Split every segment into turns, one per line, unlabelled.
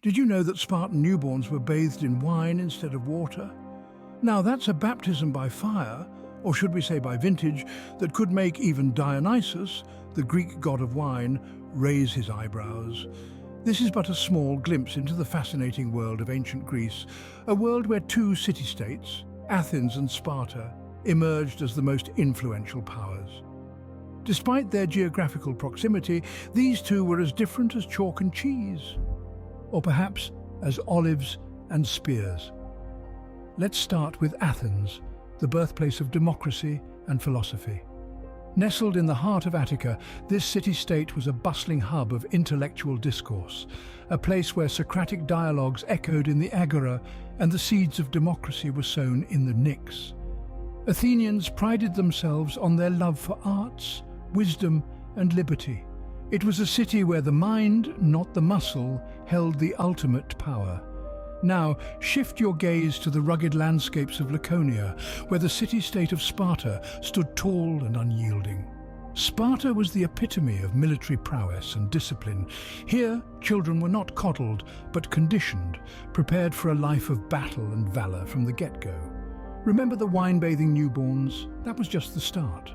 Did you know that Spartan newborns were bathed in wine instead of water? Now that's a baptism by fire, or should we say by vintage, that could make even Dionysus, the Greek god of wine, raise his eyebrows. This is but a small glimpse into the fascinating world of ancient Greece, a world where two city-states, Athens and Sparta, emerged as the most influential powers. Despite their geographical proximity, these two were as different as chalk and cheese, or perhaps as olives and spears. Let's start with Athens, the birthplace of democracy and philosophy. Nestled in the heart of Attica, this city-state was a bustling hub of intellectual discourse, a place where Socratic dialogues echoed in the agora and the seeds of democracy were sown in the Pnyx. Athenians prided themselves on their love for arts, wisdom, and liberty. It was a city where the mind, not the muscle, held the ultimate power. Now, shift your gaze to the rugged landscapes of Laconia, where the city-state of Sparta stood tall and unyielding. Sparta was the epitome of military prowess and discipline. Here, children were not coddled, but conditioned, prepared for a life of battle and valor from the get-go. Remember the wine-bathing newborns? That was just the start.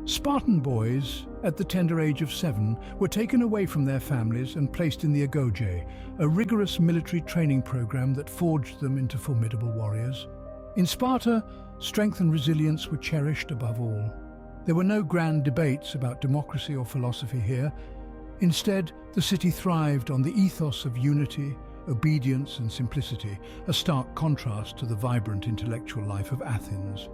Spartan boys, at the tender age of 7, were taken away from their families and placed in the agoge, a rigorous military training program that forged them into formidable warriors. In Sparta, strength and resilience were cherished above all. There were no grand debates about democracy or philosophy here. Instead, the city thrived on the ethos of unity, obedience and simplicity, a stark contrast to the vibrant intellectual life of Athens.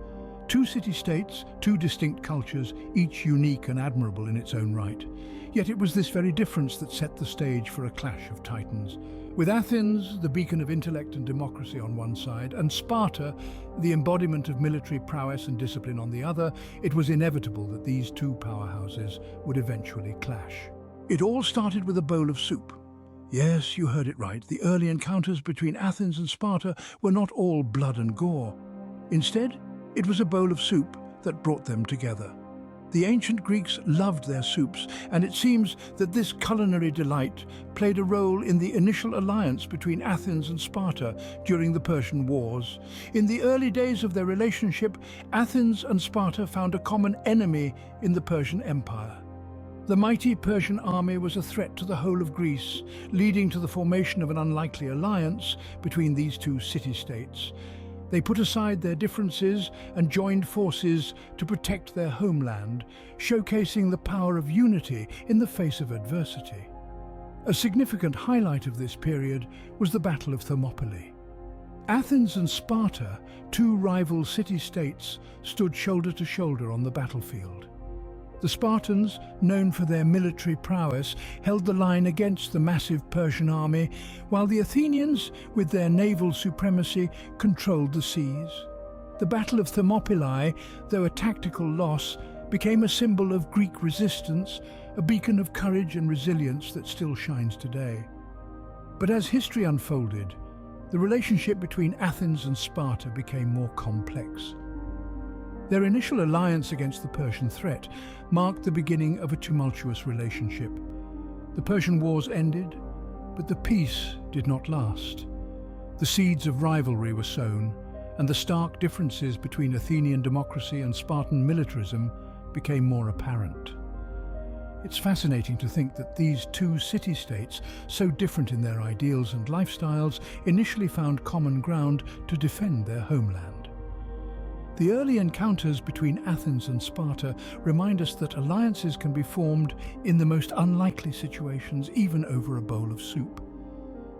Two city-states, two distinct cultures, each unique and admirable in its own right. Yet it was this very difference that set the stage for a clash of titans. With Athens, the beacon of intellect and democracy on one side, and Sparta, the embodiment of military prowess and discipline on the other, it was inevitable that these two powerhouses would eventually clash. It all started with a bowl of soup. Yes, you heard it right. The early encounters between Athens and Sparta were not all blood and gore. Instead, it was a bowl of soup that brought them together. The ancient Greeks loved their soups, and it seems that this culinary delight played a role in the initial alliance between Athens and Sparta during the Persian Wars. In the early days of their relationship, Athens and Sparta found a common enemy in the Persian Empire. The mighty Persian army was a threat to the whole of Greece, leading to the formation of an unlikely alliance between these two city-states. They put aside their differences and joined forces to protect their homeland, showcasing the power of unity in the face of adversity. A significant highlight of this period was the Battle of Thermopylae. Athens and Sparta, two rival city-states, stood shoulder to shoulder on the battlefield. The Spartans, known for their military prowess, held the line against the massive Persian army, while the Athenians, with their naval supremacy, controlled the seas. The Battle of Thermopylae, though a tactical loss, became a symbol of Greek resistance, a beacon of courage and resilience that still shines today. But as history unfolded, the relationship between Athens and Sparta became more complex. Their initial alliance against the Persian threat marked the beginning of a tumultuous relationship. The Persian Wars ended, but the peace did not last. The seeds of rivalry were sown, and the stark differences between Athenian democracy and Spartan militarism became more apparent. It's fascinating to think that these two city-states, so different in their ideals and lifestyles, initially found common ground to defend their homeland. The early encounters between Athens and Sparta remind us that alliances can be formed in the most unlikely situations, even over a bowl of soup.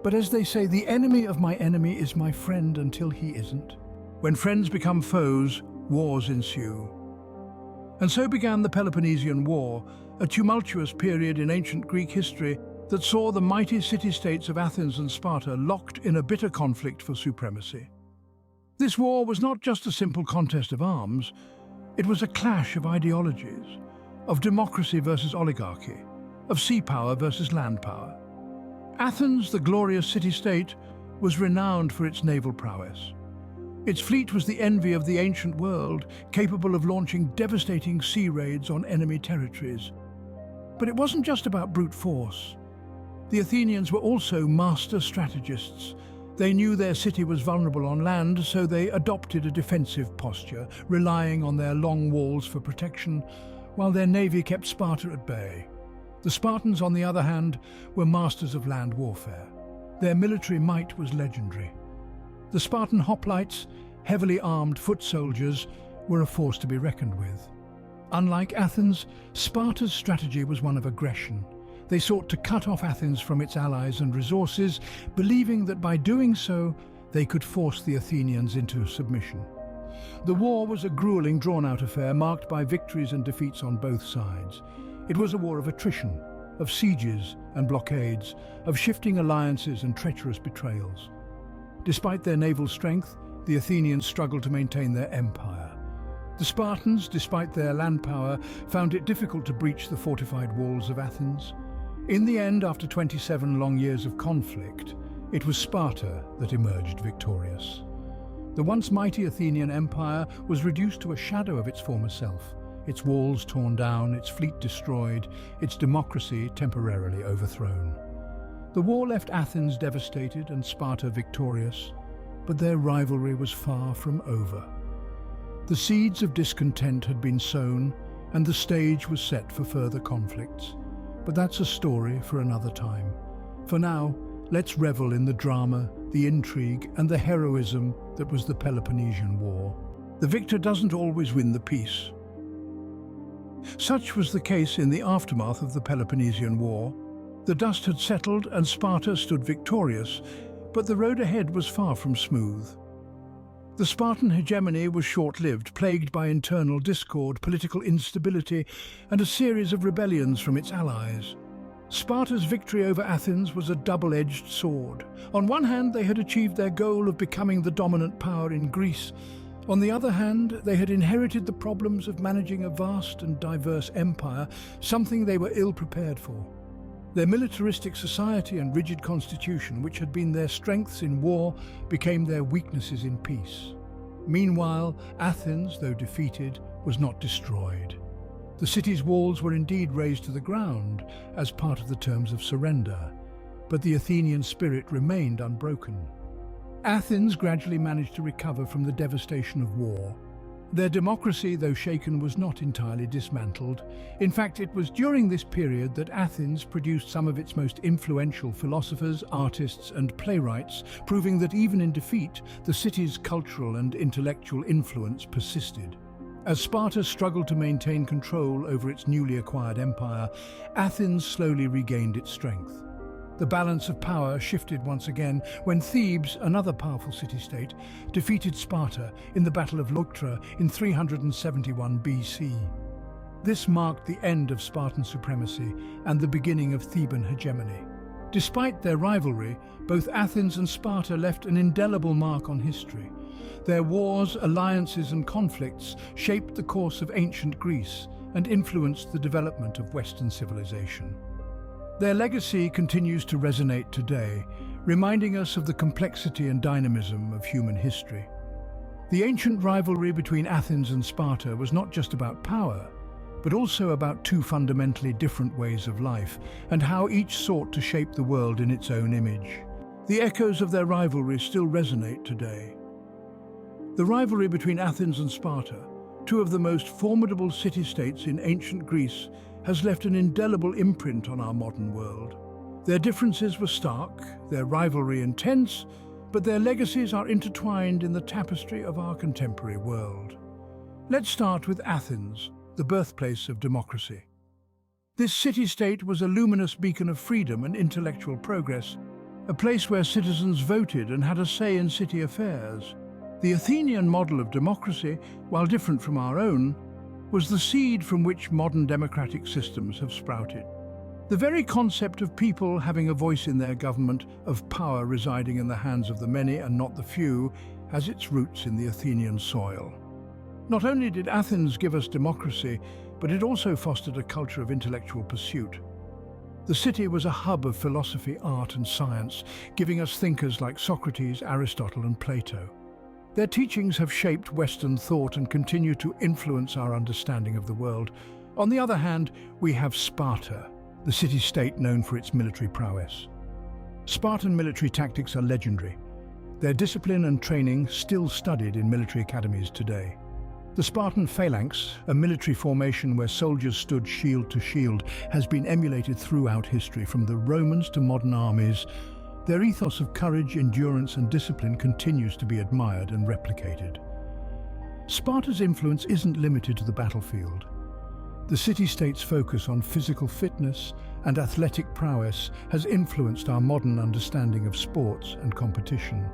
But as they say, the enemy of my enemy is my friend until he isn't. When friends become foes, wars ensue. And so began the Peloponnesian War, a tumultuous period in ancient Greek history that saw the mighty city-states of Athens and Sparta locked in a bitter conflict for supremacy. This war was not just a simple contest of arms, it was a clash of ideologies, of democracy versus oligarchy, of sea power versus land power. Athens, the glorious city-state, was renowned for its naval prowess. Its fleet was the envy of the ancient world, capable of launching devastating sea raids on enemy territories. But it wasn't just about brute force. The Athenians were also master strategists. They knew their city was vulnerable on land, so they adopted a defensive posture, relying on their long walls for protection, while their navy kept Sparta at bay. The Spartans, on the other hand, were masters of land warfare. Their military might was legendary. The Spartan hoplites, heavily armed foot soldiers, were a force to be reckoned with. Unlike Athens, Sparta's strategy was one of aggression. They sought to cut off Athens from its allies and resources, believing that by doing so, they could force the Athenians into submission. The war was a grueling, drawn-out affair marked by victories and defeats on both sides. It was a war of attrition, of sieges and blockades, of shifting alliances and treacherous betrayals. Despite their naval strength, the Athenians struggled to maintain their empire. The Spartans, despite their land power, found it difficult to breach the fortified walls of Athens. In the end, after 27 long years of conflict, it was Sparta that emerged victorious. The once mighty Athenian empire was reduced to a shadow of its former self, its walls torn down, its fleet destroyed, its democracy temporarily overthrown. The war left Athens devastated and Sparta victorious, but their rivalry was far from over. The seeds of discontent had been sown, and the stage was set for further conflicts. But that's a story for another time. For now, let's revel in the drama, the intrigue, and the heroism that was the Peloponnesian War. The victor doesn't always win the peace. Such was the case in the aftermath of the Peloponnesian War. The dust had settled and Sparta stood victorious, but the road ahead was far from smooth. The Spartan hegemony was short-lived, plagued by internal discord, political instability, and a series of rebellions from its allies. Sparta's victory over Athens was a double-edged sword. On one hand, they had achieved their goal of becoming the dominant power in Greece. On the other hand, they had inherited the problems of managing a vast and diverse empire, something they were ill-prepared for. Their militaristic society and rigid constitution, which had been their strengths in war, became their weaknesses in peace. Meanwhile, Athens, though defeated, was not destroyed. The city's walls were indeed razed to the ground as part of the terms of surrender, but the Athenian spirit remained unbroken. Athens gradually managed to recover from the devastation of war. Their democracy, though shaken, was not entirely dismantled. In fact, it was during this period that Athens produced some of its most influential philosophers, artists, and playwrights, proving that even in defeat, the city's cultural and intellectual influence persisted. As Sparta struggled to maintain control over its newly acquired empire, Athens slowly regained its strength. The balance of power shifted once again when Thebes, another powerful city-state, defeated Sparta in the Battle of Leuctra in 371 BC. This marked the end of Spartan supremacy and the beginning of Theban hegemony. Despite their rivalry, both Athens and Sparta left an indelible mark on history. Their wars, alliances, and conflicts shaped the course of ancient Greece and influenced the development of Western civilization. Their legacy continues to resonate today, reminding us of the complexity and dynamism of human history. The ancient rivalry between Athens and Sparta was not just about power, but also about two fundamentally different ways of life and how each sought to shape the world in its own image. The echoes of their rivalry still resonate today. The rivalry between Athens and Sparta, two of the most formidable city-states in ancient Greece, has left an indelible imprint on our modern world. Their differences were stark, their rivalry intense, but their legacies are intertwined in the tapestry of our contemporary world. Let's start with Athens, the birthplace of democracy. This city-state was a luminous beacon of freedom and intellectual progress, a place where citizens voted and had a say in city affairs. The Athenian model of democracy, while different from our own, was the seed from which modern democratic systems have sprouted. The very concept of people having a voice in their government, of power residing in the hands of the many and not the few, has its roots in the Athenian soil. Not only did Athens give us democracy, but it also fostered a culture of intellectual pursuit. The city was a hub of philosophy, art, and science, giving us thinkers like Socrates, Aristotle, and Plato. Their teachings have shaped Western thought and continue to influence our understanding of the world. On the other hand, we have Sparta, the city-state known for its military prowess. Spartan military tactics are legendary, their discipline and training still studied in military academies today. The Spartan phalanx, a military formation where soldiers stood shield to shield, has been emulated throughout history, from the Romans to modern armies. Their ethos of courage, endurance, and discipline continues to be admired and replicated. Sparta's influence isn't limited to the battlefield. The city-state's focus on physical fitness and athletic prowess has influenced our modern understanding of sports and competition.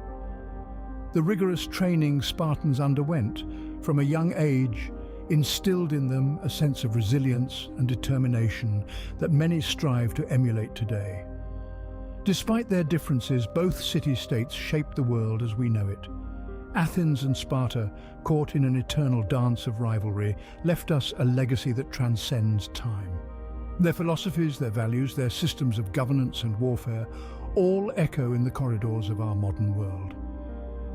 The rigorous training Spartans underwent from a young age instilled in them a sense of resilience and determination that many strive to emulate today. Despite their differences, both city-states shaped the world as we know it. Athens and Sparta, caught in an eternal dance of rivalry, left us a legacy that transcends time. Their philosophies, their values, their systems of governance and warfare all echo in the corridors of our modern world.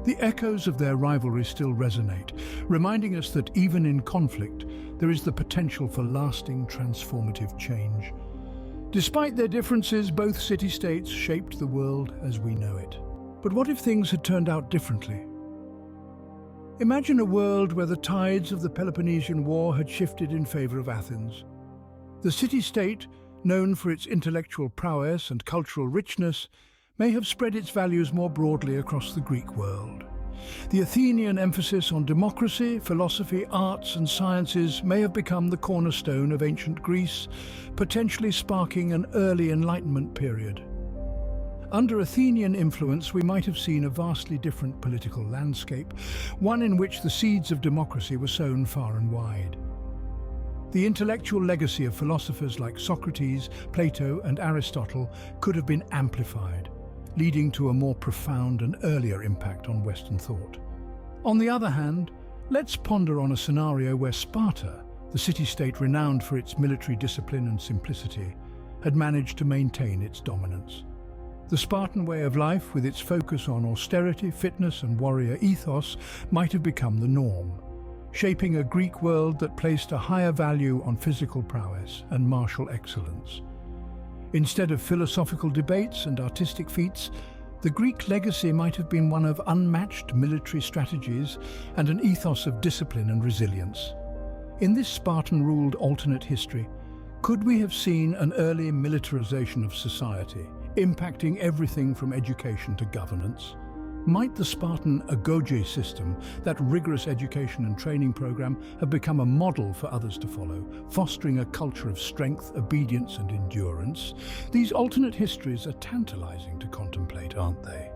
The echoes of their rivalry still resonate, reminding us that even in conflict, there is the potential for lasting, transformative change. Despite their differences, both city-states shaped the world as we know it. But what if things had turned out differently? Imagine a world where the tides of the Peloponnesian War had shifted in favor of Athens. The city-state, known for its intellectual prowess and cultural richness, may have spread its values more broadly across the Greek world. The Athenian emphasis on democracy, philosophy, arts and sciences may have become the cornerstone of ancient Greece, potentially sparking an early Enlightenment period. Under Athenian influence, we might have seen a vastly different political landscape, one in which the seeds of democracy were sown far and wide. The intellectual legacy of philosophers like Socrates, Plato, and Aristotle could have been amplified, leading to a more profound and earlier impact on Western thought. On the other hand, let's ponder on a scenario where Sparta, the city-state renowned for its military discipline and simplicity, had managed to maintain its dominance. The Spartan way of life, with its focus on austerity, fitness, and warrior ethos, might have become the norm, shaping a Greek world that placed a higher value on physical prowess and martial excellence. Instead of philosophical debates and artistic feats, the Greek legacy might have been one of unmatched military strategies and an ethos of discipline and resilience. In this Spartan-ruled alternate history, could we have seen an early militarization of society, impacting everything from education to governance? Might the Spartan agoge system, that rigorous education and training program, have become a model for others to follow, fostering a culture of strength, obedience, and endurance? These alternate histories are tantalizing to contemplate, aren't they?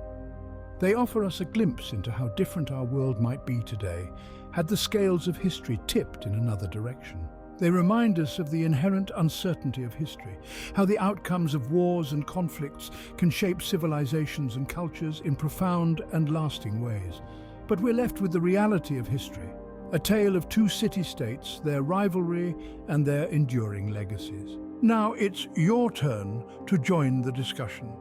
They offer us a glimpse into how different our world might be today, had the scales of history tipped in another direction. They remind us of the inherent uncertainty of history, how the outcomes of wars and conflicts can shape civilizations and cultures in profound and lasting ways. But we're left with the reality of history, a tale of two city-states, their rivalry and their enduring legacies. Now it's your turn to join the discussion.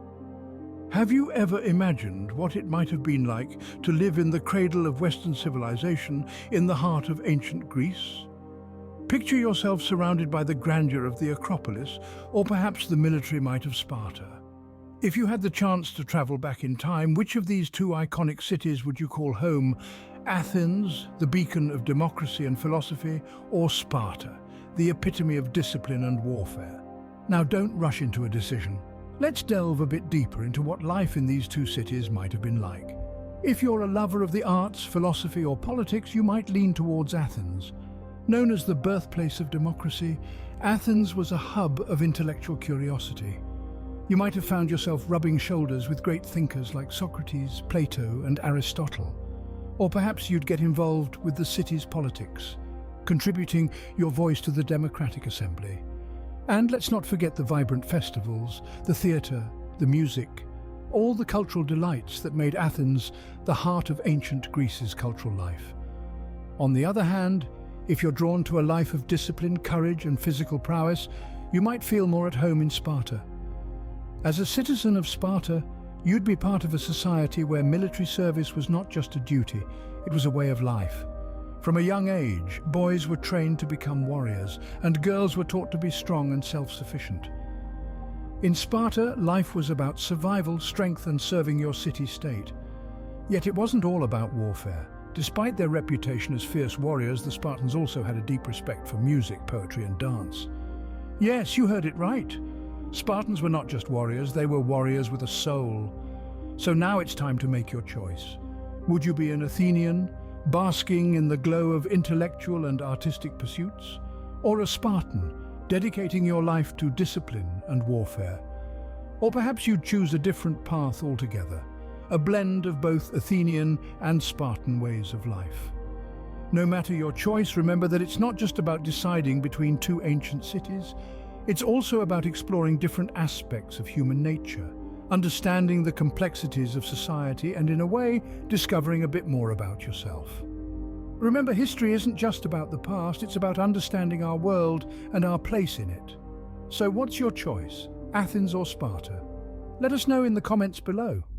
Have you ever imagined what it might have been like to live in the cradle of Western civilization in the heart of ancient Greece? Picture yourself surrounded by the grandeur of the Acropolis, or perhaps the military might of Sparta. If you had the chance to travel back in time, which of these two iconic cities would you call home? Athens, the beacon of democracy and philosophy, or Sparta, the epitome of discipline and warfare? Now don't rush into a decision. Let's delve a bit deeper into what life in these two cities might have been like. If you're a lover of the arts, philosophy, or politics, you might lean towards Athens. Known as the birthplace of democracy, Athens was a hub of intellectual curiosity. You might have found yourself rubbing shoulders with great thinkers like Socrates, Plato, and Aristotle. Or perhaps you'd get involved with the city's politics, contributing your voice to the democratic assembly. And let's not forget the vibrant festivals, the theatre, the music, all the cultural delights that made Athens the heart of ancient Greece's cultural life. On the other hand, if you're drawn to a life of discipline, courage, and physical prowess, you might feel more at home in Sparta. As a citizen of Sparta, you'd be part of a society where military service was not just a duty, it was a way of life. From a young age, boys were trained to become warriors, and girls were taught to be strong and self-sufficient. In Sparta, life was about survival, strength, and serving your city-state. Yet it wasn't all about warfare. Despite their reputation as fierce warriors, the Spartans also had a deep respect for music, poetry, and dance. Yes, you heard it right. Spartans were not just warriors, they were warriors with a soul. So now it's time to make your choice. Would you be an Athenian, basking in the glow of intellectual and artistic pursuits? Or a Spartan, dedicating your life to discipline and warfare? Or perhaps you'd choose a different path altogether, a blend of both Athenian and Spartan ways of life. No matter your choice, remember that it's not just about deciding between two ancient cities, it's also about exploring different aspects of human nature, understanding the complexities of society, and in a way, discovering a bit more about yourself. Remember, history isn't just about the past, it's about understanding our world and our place in it. So what's your choice, Athens or Sparta? Let us know in the comments below.